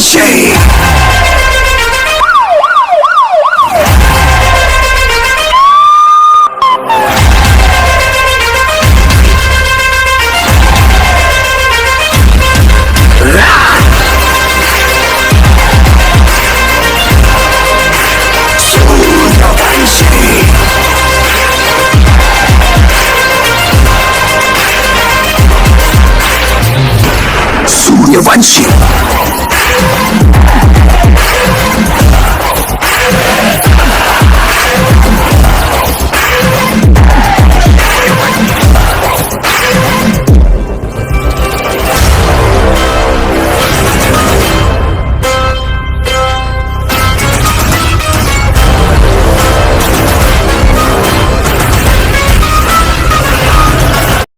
Suryavanshi. Suryavanshi.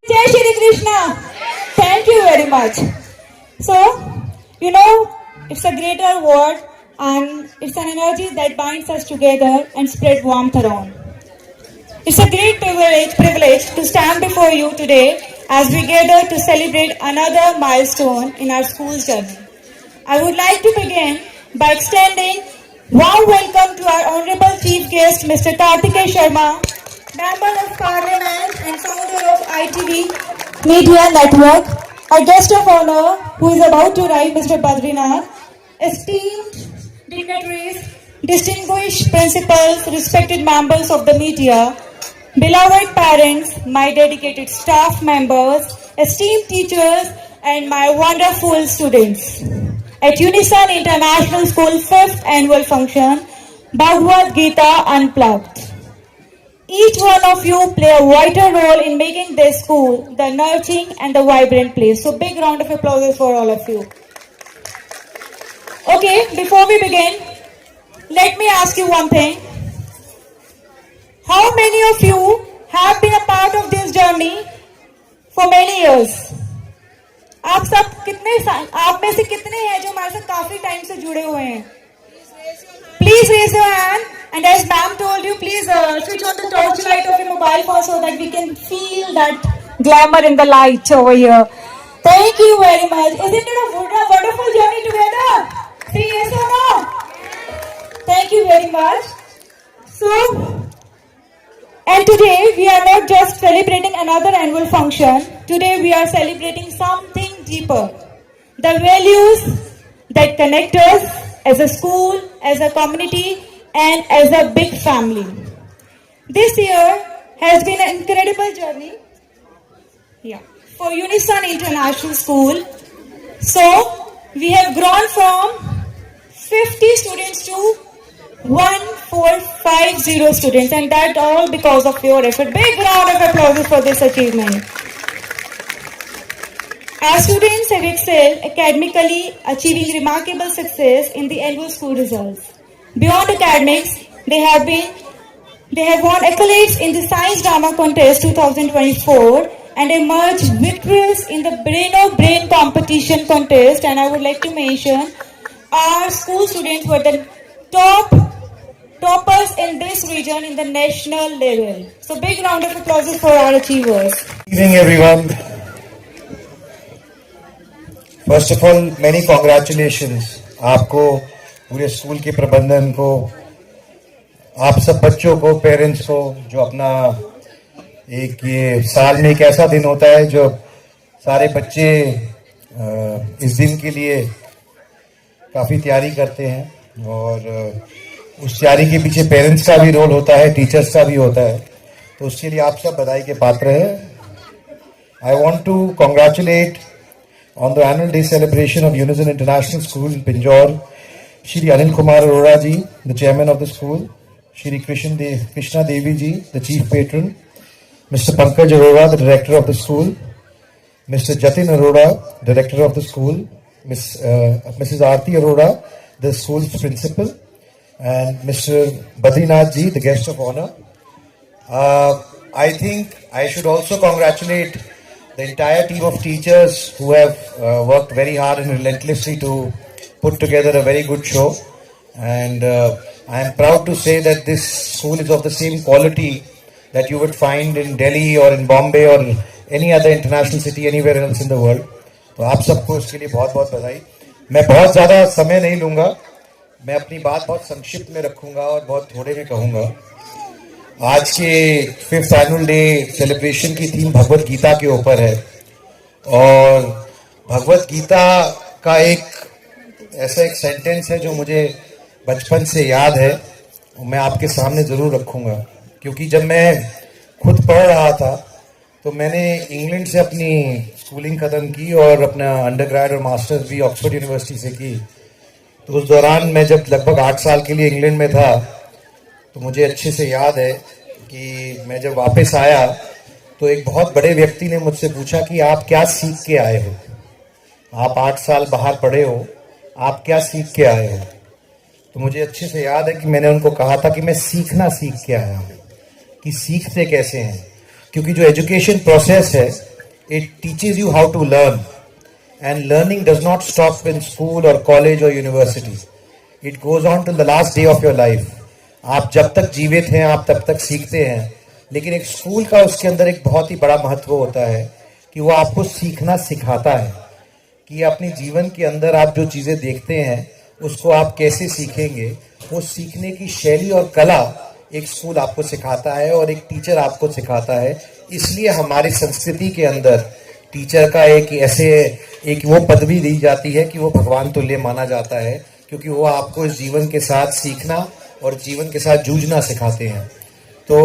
Jai Shri Krishna. Thank you very much. So, you know, it's a greater word and it's an energy that binds us together and spread warmth around. It's a great privilege to stand before you today as we gather to celebrate another milestone in our school's journey. I would like to begin by extending warm welcome to our honorable chief guest, Mr. Kartikeya Sharma, Member of Parliament and founder of ITV Media Network, our guest of honor who is about to write, Mr. Badrinath, esteemed dignitaries, distinguished principals, respected members of the media, beloved parents, my dedicated staff members, esteemed teachers, and my wonderful students. At Unison International School 5th Annual Function, Bhagavad Gita Unplugged. Each one of you play a vital role in making this school the nurturing and the vibrant place. So big round of applause for all of you. Okay, before we begin, let me ask you one thing. How many of you have been a part of this journey for many years? आप में से कितने हैं जो हमारे साथ काफी time से जुड़े हुए हैं? Please raise your hand, and as ma'am told you, please switch on the torch light of your mobile phone so that we can feel that glamour in the light over here. Thank you very much. Isn't it a wonderful journey together? Say yes or no? Thank you very much. So, and today we are not just celebrating another annual function. Today we are celebrating something deeper. The values that connect us as a school, as a community, and as a big family. This year has been an incredible journey for Unison International School. So, we have grown from 50 students to 1450 students, and that all because of your effort. Big round of applause for this achievement. Our students have excelled academically, achieving remarkable success in the annual school results. Beyond academics, they have won accolades in the Science Drama Contest 2024 and emerged victorious in the Brain of Brain competition contest. And I would like to mention our school students were the toppers in this region in the national level. So big round of applause for our achievers. Good evening, everyone. First of all, many congratulations आपको, पूरे school के प्रबंधन को, आप सब बच्चों को, parents को, जो अपना एक ये साल में एक ऐसा दिन होता है जो सारे बच्चे इस दिन के लिए काफ़ी तैयारी करते हैं और उस तैयारी के पीछे पेरेंट्स का भी रोल होता है, टीचर्स का भी होता है, तो उसके लिए आप सब बधाई के पात्र हैं. I want to congratulate on the annual day celebration of Unison International School in Pinjore, Shri Anil Kumar Arora ji, the chairman of the school, Shri Krishna Devi ji, the chief patron, Mr. Pankaj Arora, the director of the school, Mr. Jatin Arora, director of the school, Mrs. Aarti Arora, the school's principal, and Mr. Badrinath ji, the guest of honor. I think I should also congratulate the entire team of teachers who have worked very hard and relentlessly to put together a very good show. And I am proud to say that this school is of the same quality that you would find in Delhi or in Bombay or any other international city anywhere else in the world. तो आप सबको इसके लिए बहुत बहुत बधाई. मैं बहुत ज्यादा समय नहीं लूंगा, मैं अपनी बात बहुत संक्षिप्त में रखूंगा और बहुत थोड़े में कहूंगा। आज के 5th एनुअल डे सेलिब्रेशन की थीम भगवत गीता के ऊपर है और भगवत गीता का ऐसा एक सेंटेंस है जो मुझे बचपन से याद है और मैं आपके सामने जरूर रखूंगा, क्योंकि जब मैं खुद पढ़ रहा था तो मैंने इंग्लैंड से अपनी स्कूलिंग खत्म की और अपना अंडरग्रेड और मास्टर्स भी ऑक्सफोर्ड यूनिवर्सिटी से की। तो उस दौरान मैं जब लगभग 8 साल के लिए इंग्लैंड में था तो मुझे अच्छे से याद है कि मैं जब वापस आया तो एक बहुत बड़े व्यक्ति ने मुझसे पूछा कि आप क्या सीख के आए हो, आप 8 साल बाहर पढ़े हो, आप क्या सीख के आए हो। तो मुझे अच्छे से याद है कि मैंने उनको कहा था कि मैं सीखना सीख के आया हूँ, कि सीखते कैसे हैं, क्योंकि जो एजुकेशन प्रोसेस है it teaches you how to learn and learning does not stop in school और कॉलेज और university, it goes on to the last day of your life. आप जब तक जीवित हैं आप तब तक सीखते हैं, लेकिन एक स्कूल का उसके अंदर एक बहुत ही बड़ा महत्व होता है कि वो आपको सीखना सिखाता है कि अपने जीवन के अंदर आप जो चीज़ें देखते हैं उसको आप कैसे सीखेंगे। वो सीखने की शैली और कला एक स्कूल आपको सिखाता है और एक टीचर आपको सिखाता है। इसलिए हमारी संस्कृति के अंदर टीचर का एक वो पदवी दी जाती है कि वो भगवान तुल्य माना जाता है, क्योंकि वो आपको इस जीवन के साथ सीखना और जीवन के साथ जूझना सिखाते हैं। तो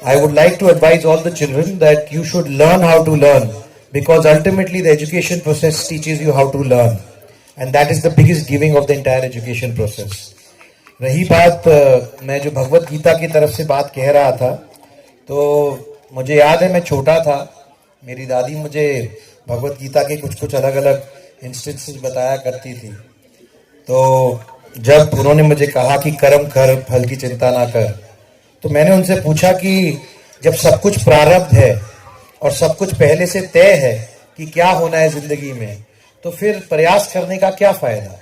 I would like to advise all the children that you should learn how to learn, because ultimately the education process teaches you how to learn and that is the biggest giving of the entire education process. रही बात मैं जो भगवत गीता की तरफ से बात कह रहा था, तो मुझे याद है मैं छोटा था, मेरी दादी मुझे भगवत गीता के कुछ अलग अलग इंस्टेंसेस बताया करती थी। तो जब उन्होंने मुझे कहा कि कर्म कर फल की चिंता ना कर, तो मैंने उनसे पूछा कि जब सब कुछ प्रारब्ध है और सब कुछ पहले से तय है कि क्या होना है जिंदगी में, तो फिर प्रयास करने का क्या फायदा।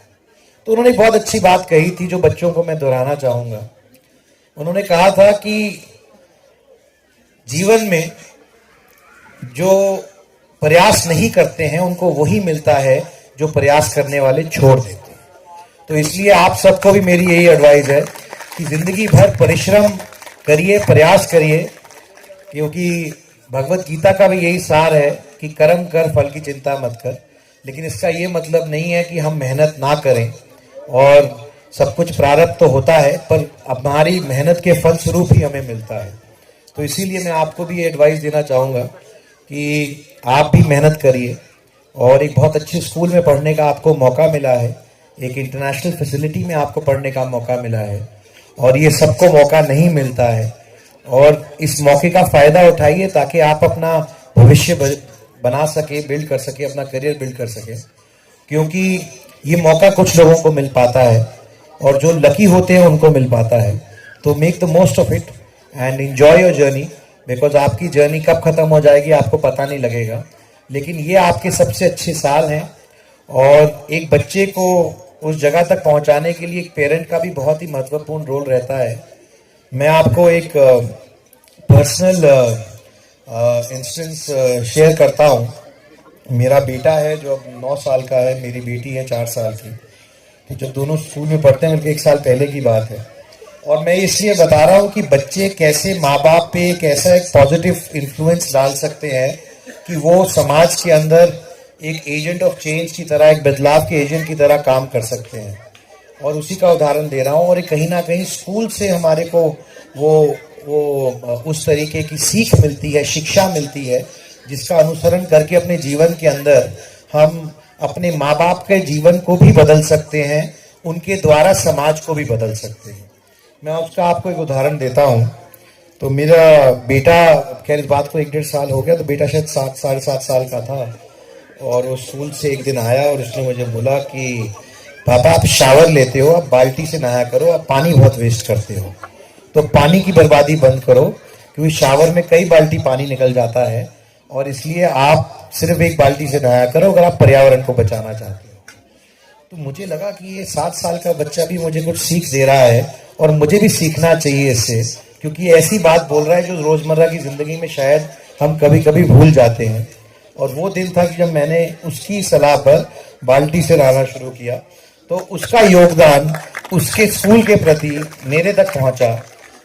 तो उन्होंने बहुत अच्छी बात कही थी जो बच्चों को मैं दोहराना चाहूंगा। उन्होंने कहा था कि जीवन में जो प्रयास नहीं करते हैं उनको वही मिलता है जो प्रयास करने वाले छोड़ देते हैं। तो इसलिए आप सबको भी मेरी यही एडवाइस है कि जिंदगी भर परिश्रम करिए, प्रयास करिए, क्योंकि भगवत गीता का भी यही सार है कि कर्म कर फल की चिंता मत कर। लेकिन इसका ये मतलब नहीं है कि हम मेहनत ना करें और सब कुछ प्रारब्ध तो होता है पर हमारी मेहनत के फल स्वरूप ही हमें मिलता है। तो इसीलिए मैं आपको भी एडवाइस देना चाहूँगा कि आप भी मेहनत करिए और एक बहुत अच्छे स्कूल में पढ़ने का आपको मौका मिला है, एक इंटरनेशनल फैसिलिटी में आपको पढ़ने का मौका मिला है और ये सबको मौका नहीं मिलता है। और इस मौके का फायदा उठाइए ताकि आप अपना भविष्य बना सके, बिल्ड कर सके, अपना करियर बिल्ड कर सके, क्योंकि ये मौका कुछ लोगों को मिल पाता है और जो लकी होते हैं उनको मिल पाता है। तो make the most of it and enjoy your journey, because आपकी जर्नी कब खत्म हो जाएगी आपको पता नहीं लगेगा, लेकिन ये आपके सबसे अच्छे साल हैं। और एक बच्चे को उस जगह तक पहुंचाने के लिए एक पेरेंट का भी बहुत ही महत्वपूर्ण रोल रहता है। मैं आपको एक पर्सनल इंस्टेंस शेयर करता हूँ। मेरा बेटा है जो अब 9 साल का है, मेरी बेटी है 4 साल की। तो जब दोनों स्कूल में पढ़ते हैं, 1 साल पहले की बात है, और मैं इसलिए बता रहा हूँ कि बच्चे कैसे माँ बाप पे कैसा एक पॉजिटिव इन्फ्लुएंस डाल सकते हैं कि वो समाज के अंदर एक एजेंट ऑफ चेंज की तरह, एक बदलाव के एजेंट की तरह काम कर सकते हैं। और उसी का उदाहरण दे रहा हूँ। और कहीं ना कहीं स्कूल से हमारे को वो उस तरीके की सीख मिलती है, शिक्षा मिलती है, जिसका अनुसरण करके अपने जीवन के अंदर हम अपने माँ बाप के जीवन को भी बदल सकते हैं, उनके द्वारा समाज को भी बदल सकते हैं। मैं उसका आपको एक उदाहरण देता हूँ। तो मेरा बेटा, खैर इस बात को 1-1.5 साल हो गया, तो बेटा शायद 7-7.5 साल का था और वो स्कूल से एक दिन आया और उसने मुझे बोला कि पापा आप शावर लेते हो, आप बाल्टी से नहाया करो, आप पानी बहुत वेस्ट करते हो, तो पानी की बर्बादी बंद करो, क्योंकि शावर में कई बाल्टी पानी निकल जाता है और इसलिए आप सिर्फ एक बाल्टी से नहाया करो अगर आप पर्यावरण को बचाना चाहते हो। तो मुझे लगा कि ये 7 साल का बच्चा भी मुझे कुछ सीख दे रहा है और मुझे भी सीखना चाहिए इससे, क्योंकि ऐसी बात बोल रहा है जो रोजमर्रा की जिंदगी में शायद हम कभी कभी भूल जाते हैं। और वो दिन था कि जब मैंने उसकी सलाह पर बाल्टी से नहाना शुरू किया, तो उसका योगदान उसके स्कूल के प्रति मेरे तक पहुंचा।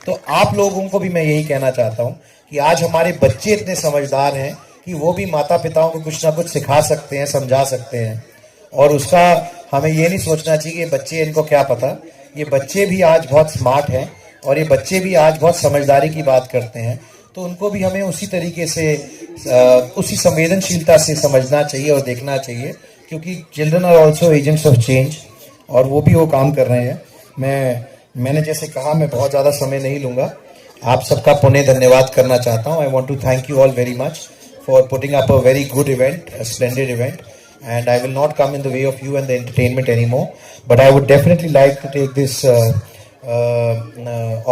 तो आप लोगों को भी मैं यही कहना चाहता हूं कि आज हमारे बच्चे इतने समझदार हैं कि वो भी माता पिताओं को कुछ ना कुछ सिखा सकते हैं, समझा सकते हैं, और उसका हमें ये नहीं सोचना चाहिए कि बच्चे इनको क्या पता। ये बच्चे भी आज बहुत स्मार्ट हैं और ये बच्चे भी आज बहुत समझदारी की बात करते हैं, तो उनको भी हमें उसी तरीके से उसी संवेदनशीलता से समझना चाहिए और देखना चाहिए, क्योंकि children are also agents of change और वो भी वो काम कर रहे हैं। मैंने जैसे कहा, मैं बहुत ज़्यादा समय नहीं लूँगा, आप सबका पुनः धन्यवाद करना चाहता हूँ। I want to thank you all very much for putting up a very good event, a splendid event, and I will not come in the way of you and the entertainment anymore, but I would definitely like to take this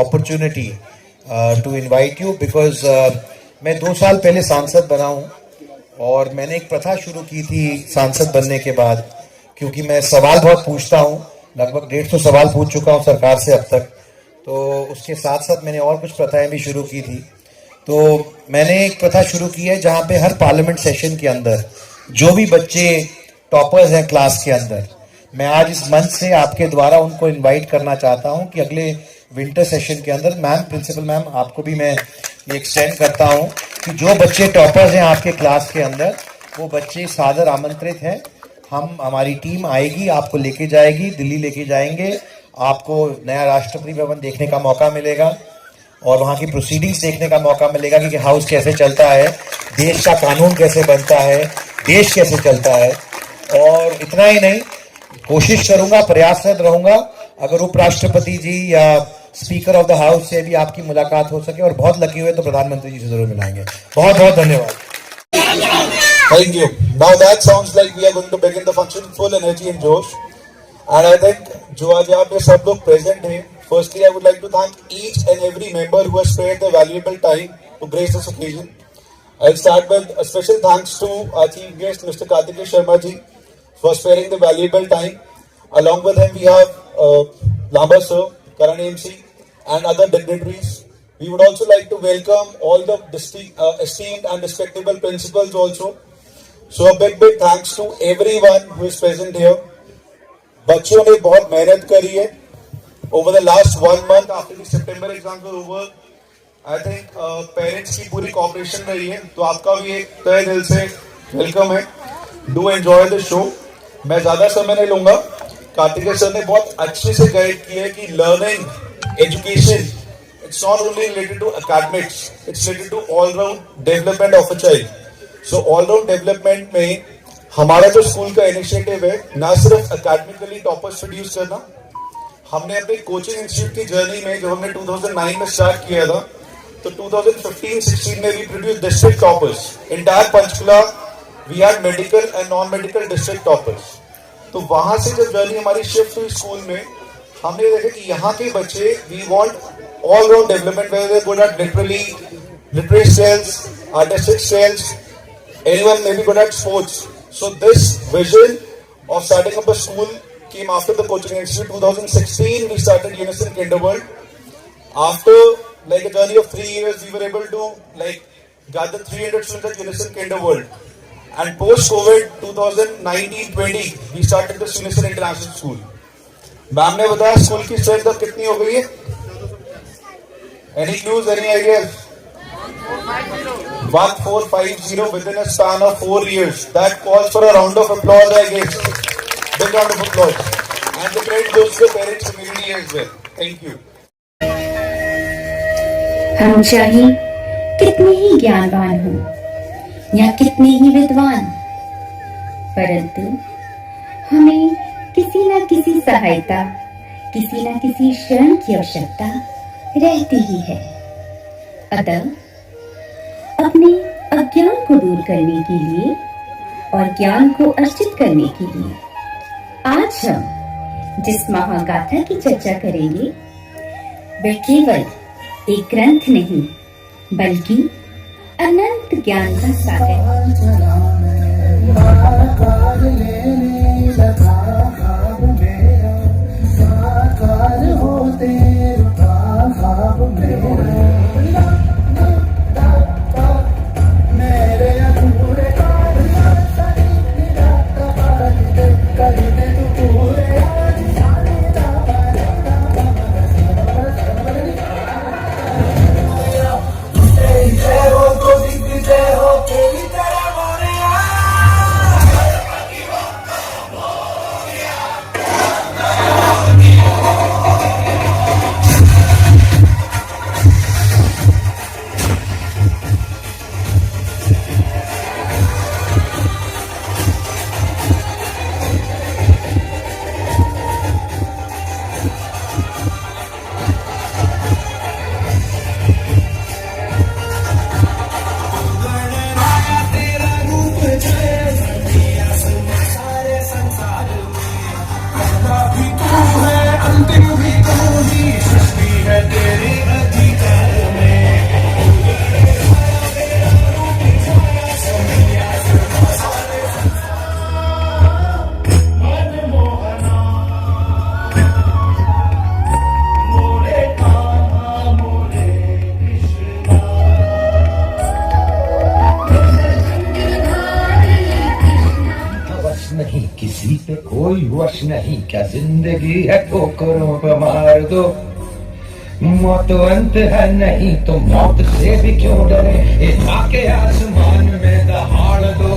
opportunity to invite you because मैं 2 साल पहले सांसद बना हूँ और मैंने एक प्रथा शुरू की थी सांसद बनने के बाद, क्योंकि मैं सवाल बहुत पूछता हूँ, लगभग 150 सवाल पूछ चुका हूँ सरकार से अब तक, तो उसके साथ साथ मैंने और कुछ प्रथाएं भी शुरू की थी। तो मैंने एक प्रथा शुरू की है जहाँ पे हर पार्लियामेंट सेशन के अंदर जो भी बच्चे टॉपर्स हैं क्लास के अंदर, मैं आज इस मंच से आपके द्वारा उनको इनवाइट करना चाहता हूँ कि अगले विंटर सेशन के अंदर, मैम, प्रिंसिपल मैम, आपको भी मैं ये एक्सटेंड करता हूँ कि जो बच्चे टॉपर्स हैं आपके क्लास के अंदर, वो बच्चे सादर आमंत्रित हैं। हमारी टीम आएगी, आपको लेके जाएगी, दिल्ली लेके जाएंगे, आपको नया राष्ट्रपति भवन देखने का मौका मिलेगा और वहाँ की प्रोसीडिंग्स देखने का मौका मिलेगा कि हाउस कैसे चलता है, देश का कानून कैसे बनता है, देश कैसे चलता है। और इतना ही नहीं, कोशिश करूंगा, प्रयासरत रहूंगा, अगर उपराष्ट्रपति जी या स्पीकर ऑफ द हाउस से भी आपकी मुलाकात हो सके और बहुत लकी हुए तो प्रधानमंत्री जी से जरूर मिलाएंगे। बहुत बहुत धन्यवाद। Thank you. Now that sounds like we are going to begin the function with full energy and josh. And I think जो आज यहाँ पे सब लोग present हैं, firstly I would like to thank each and every member who has spared their valuable time to grace this occasion. I'll start with a special thanks to our chief guest, Mr. Kartikeya Sharma ji, for sparing the valuable time. Along with him, we have Lamba sir, Karan MC, and other dignitaries. We would also like to welcome all the esteemed and respectable principals also. So a big thanks to everyone who is present here. बच्चों ने बहुत मेहनत करी है. Over the last 1 month after the September exams were over, I think parents की पूरी cooperation रही है, तो आपका भी एक तहे दिल से वेलकम है. Do enjoy the show. मैं ज़्यादा समय नहीं लूँगा. कार्तिकेय सर ने बहुत अच्छे से गाइड किया है कि learning, education, it's not only related to academics, it's related to all-round development of a child. So all-round development में हमारा जो स्कूल का इनिशिएटिव है, ना सिर्फ एकेडमिकली टॉपर्स प्रोड्यूस करना, हमने अपने कोचिंग इंस्टीट्यूट की जर्नी में जब हमने 2009 में स्टार्ट किया था, तो 2015-16 में भी produce district toppers. Entire Panchkula we had medical and non medical district toppers. तो वहां से जब जर्नी हमारी शिफ्ट हुई स्कूल में, हमने देखा कि यहाँ के बच्चे, we want all round development, whether they good at literary skills, artistic skills, anyone may be good at sports. So this vision of starting up a school came after the coaching institute. 2016 we started Unison Kinderworld. After like a journey of 3 years, we were able to like gather 300 students at Unison Kinderworld. And post COVID 2019-20 we started this Unison International School. Ma'am ने बताया school की strength अब कितनी हो गई है? Any clues, any ideas? 1450 within a span of 4 years. That calls for a round of applause, I guess. Big round of applause. And the credit goes to the parents community as well. Thank you. हम चाहे कितने ही ज्ञानवान हों या कितने ही विद्वान, परंतु हमें किसी न किसी सहायता, किसी न किसी शरण की आवश्यकता रहती ही है. अतः अपने अज्ञान को दूर करने के लिए और ज्ञान को अर्जित करने के लिए आज हम जिस महागाथा की चर्चा करेंगे, वह केवल एक ग्रंथ नहीं बल्कि अनंत ज्ञान का सागर. नहीं क्या जिंदगी है ठोकरों पे मार दो, मौत अंत है नहीं तो मौत से भी क्यों डरे, ये आके आसमान में दहाड़ दो।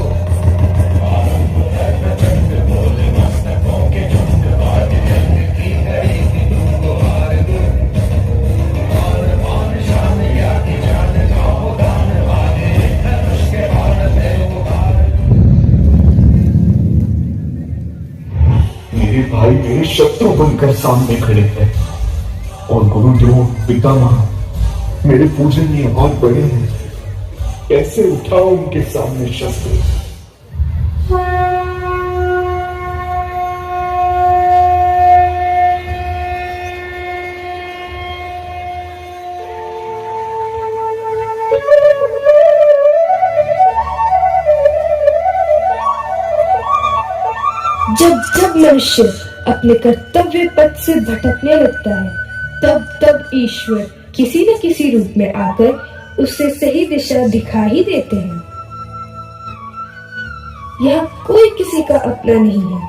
मेरे भाई मेरे शत्रु बनकर सामने खड़े हैं और गुरुद्रोह पितामह मेरे पूजनीय और बड़े हैं, कैसे उठाओ उनके सामने शस्त्र। जब जब मनुष्य अपने कर्तव्य पथ से भटकने लगता है, तब तब ईश्वर किसी न किसी रूप में आकर उसे सही दिशा दिखा ही देते हैं। यह कोई किसी का अपना नहीं है,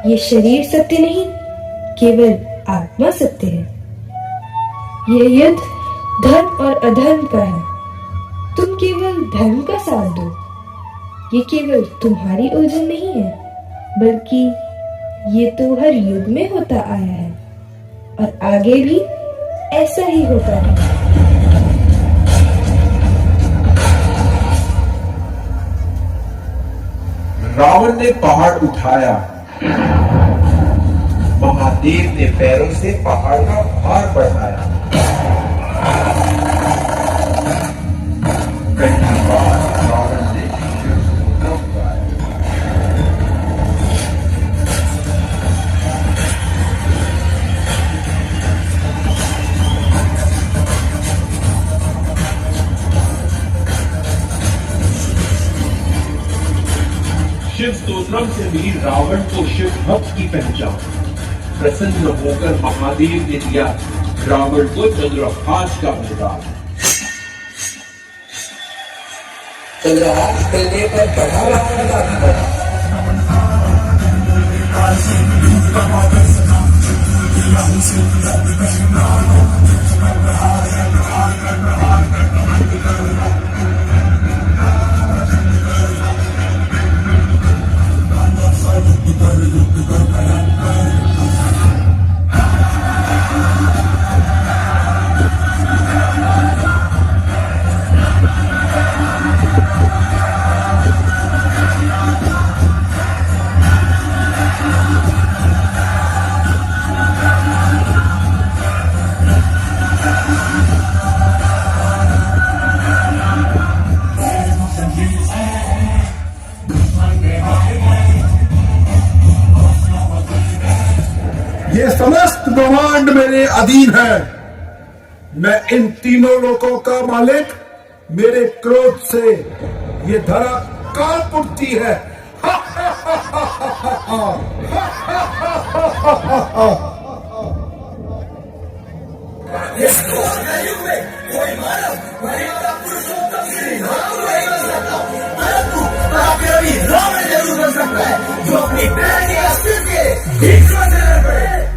ये शरीर सत्य नहीं, केवल आत्मा सत्य है। यह युद्ध धर्म और अधर्म का है, तुम केवल धर्म का साथ दो। ये केवल तुम्हारी उलझन नहीं है, बल्कि ये तो हर युग में होता आया है और आगे भी ऐसा ही होता है। रावण ने पहाड़ उठाया, महादेव ने पैरों से पहाड़ का भार बढ़ाया। पहली बार रावण ने ईश्वर को पुकारा। शिव स्तोत्रम से मिली रावण को शिव भक्त की पहचान। प्रसन्न होकर महादेव ने दिया रावण को चंद्रहास का वरदान। चंद्रहास खेलने पर बढ़ा रावण का धन। ये समस्त ब्रह्मांड मेरे अधीन है, मैं इन तीनों लोकों का मालिक, मेरे क्रोध से ये धरा कांप उठती है।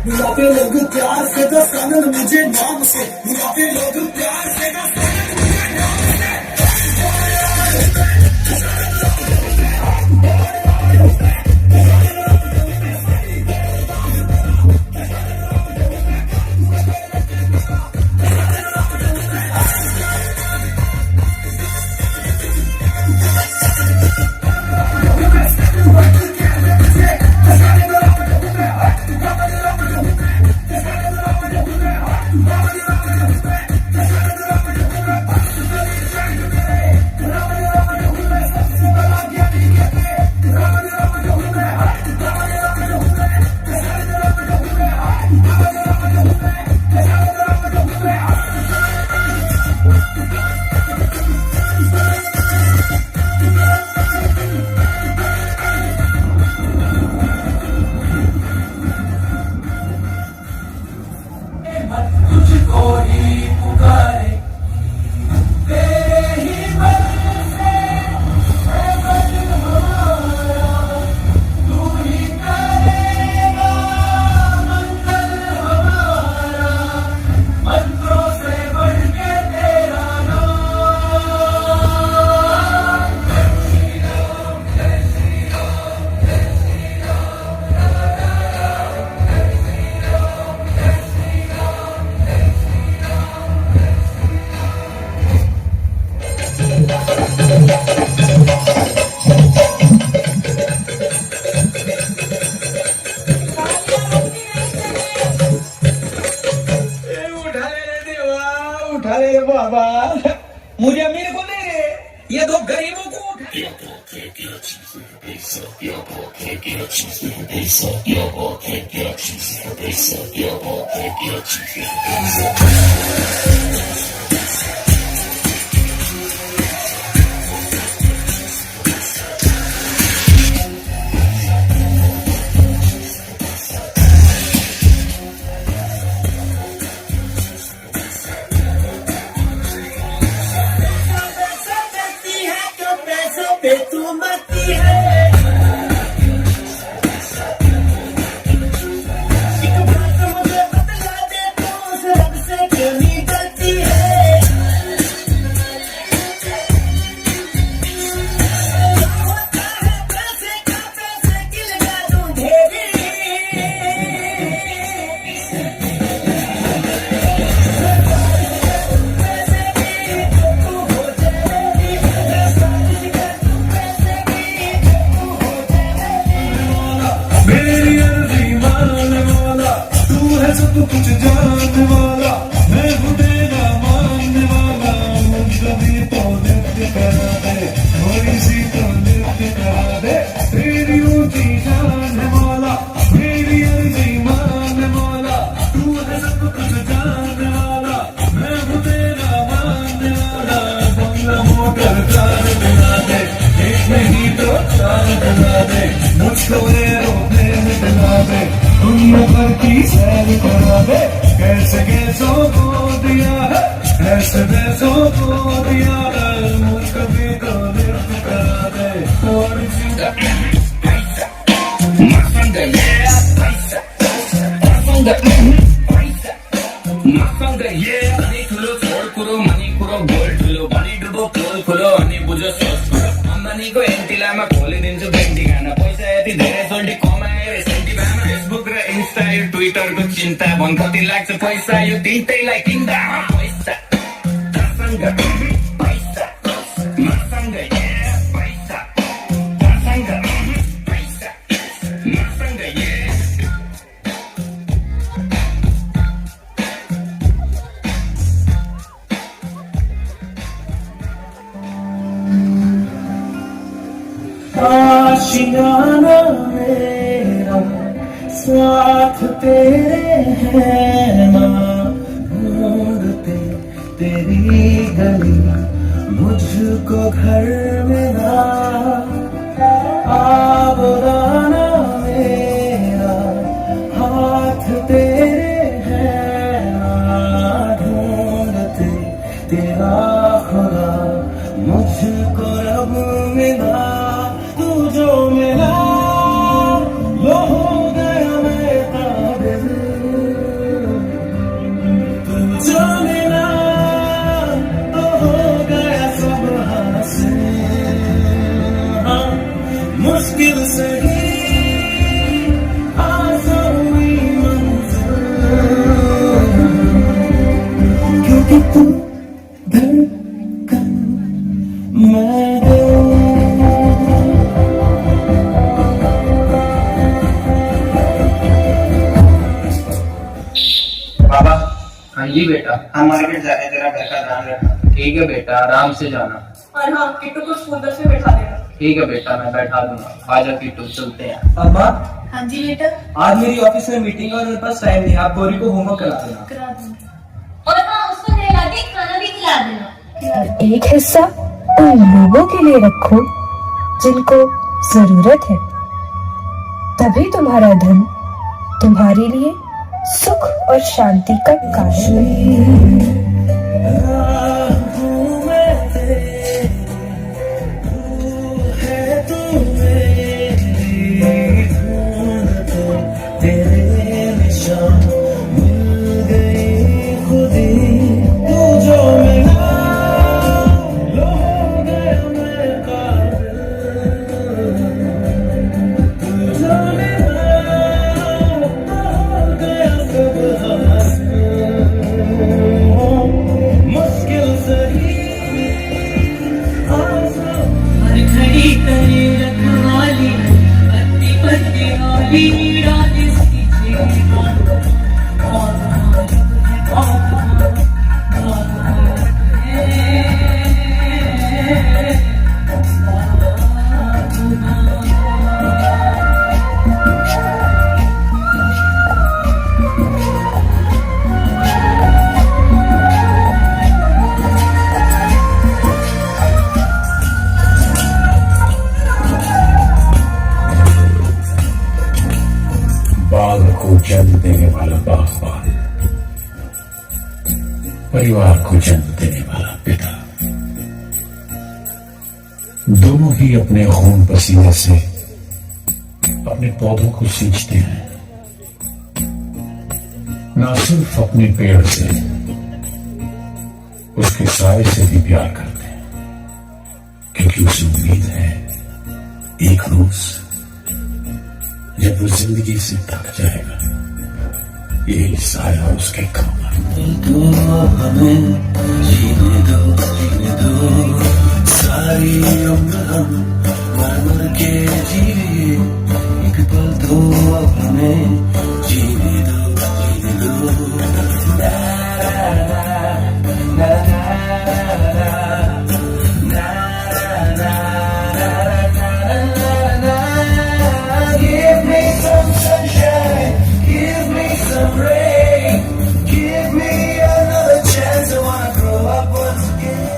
मुझे लोग प्यार से दस कानून मुझे नाम से, मुझे लोग प्यार से दस कानून मुझे नाम से। उठा ले रे बाबा, मुझे अमीर को नहीं रे, ये तो गरीबों को उठा। पे तू मरती है, एक बात मुझे बतला दे, तू उस रब से क्यों नहीं डरती है? क्या होता है पैसे का, पैसे की लगा दूं ढेरी। पैसे की तू हो जाएगी, मैं साजिश कर दूं पैसे की तू हो जाएगी। मेरी अर्जी मानने वाला तू है, सब कुछ जानने वाला मैं हूँ, तेरा मानने वाला। मुझे भी तो नृत्य करा दे, थोड़ी सी तो नृत्य करा दे। तेरी ऊंची जानने वाला, मेरी अर्जी मानने वाला तू है, सब कुछ जानने वाला मैं हूँ, तेरा मानने वाला। बंगला मोटर कार दिला दे, एक नहीं तो चार दिला दे, मुझको एरोप्लेन दिला दे, दुनिया भर की सैर करा दे। कैसे कैसों को दिया है, ऐसे देशों को दिया है, मुझको भी तो नृत्य करा दे, थोड़ी सी को एन्टी लामा खोलिदिन्छु भेन्टी खान, पैसा यति धेरै सोल्टी कमाएर सेन्टी भामा। फेसबुक र इन्स्टा यो ट्विटरको चिन्ता, भन कति लाग्छ पैसा यो तिनटैलाई किन्दा। पैसा मसँग पैसा, मसँग पैसा, मसँग पैसा, मसँग आशियाना मेरा साथ तेरे है ना, ढूंढते तेरी गली मुझको घर में ना। आबोदाना मेरा हाथ तेरे है ना, ढूंढते तेरा खुदा मुझको रब में ना। तू जो मिला वो हो गया मैं काबिल, तू जो मिला तो हो गया सब हासिल। हाँ, मुश्किल से ही आसान हुई मंजिल, क्योंकि तू धड़कन मैं बाबा। हाँ जी बेटा, हम मार्केट जा रहे हैं, तेरा घर का ध्यान रखना। ठीक है बेटा, आराम से जाना। और हाँ, किट्टू को स्कूल बस में बैठा देना। ठीक है बेटा, मैं बैठा दूंगा। आजा किट्टू, चलते हैं। अम्मा, हाँ जी बेटा, आज मेरी ऑफिस में मीटिंग है और मेरे पास टाइम नहीं है, आप गौरी को होमवर्क करा देना। करा दूंगी। और हाँ, उसको नहला के खाना भी खिला देना। और एक हिस्सा उन लोगों के लिए रखो जिनको जरूरत है, तभी तुम्हारा धन तुम्हारे लिए सुख और शांति का कारण है। परिवार को जन्म देने वाला पिता दोनों ही अपने खून पसीने से अपने पौधों को सींचते हैं, ना सिर्फ अपने पेड़ से उसके साए से भी प्यार करते हैं, क्योंकि उसे उम्मीद है एक रोज जब वो जिंदगी से थक जाएगा यही साया उसके काम आएगा। तो हमें जीने दो सारी उम्र हम मर मर के जिए, एक पल तो अब हमें जीने दो ला, ला, ला, ला, Give me some sunshine, give me some rain, give me another chance. I wanna grow up once again.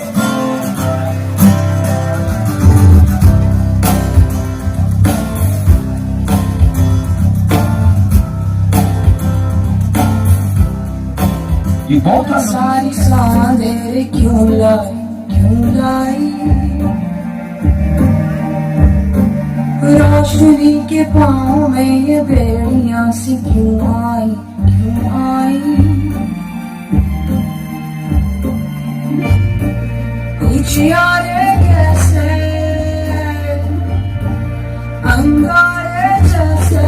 ये बहुत सारी सांधेरे क्यों लाई रोशनी के पाँव में ये बेड़ियां सी क्यों आई कुछ यारे कैसे अंगारे जैसे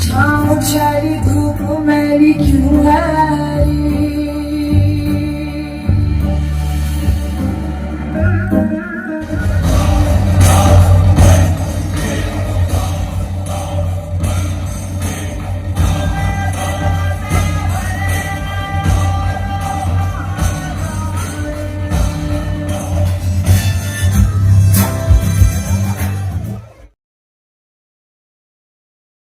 छाँव छाई धूप मेरी क्यों है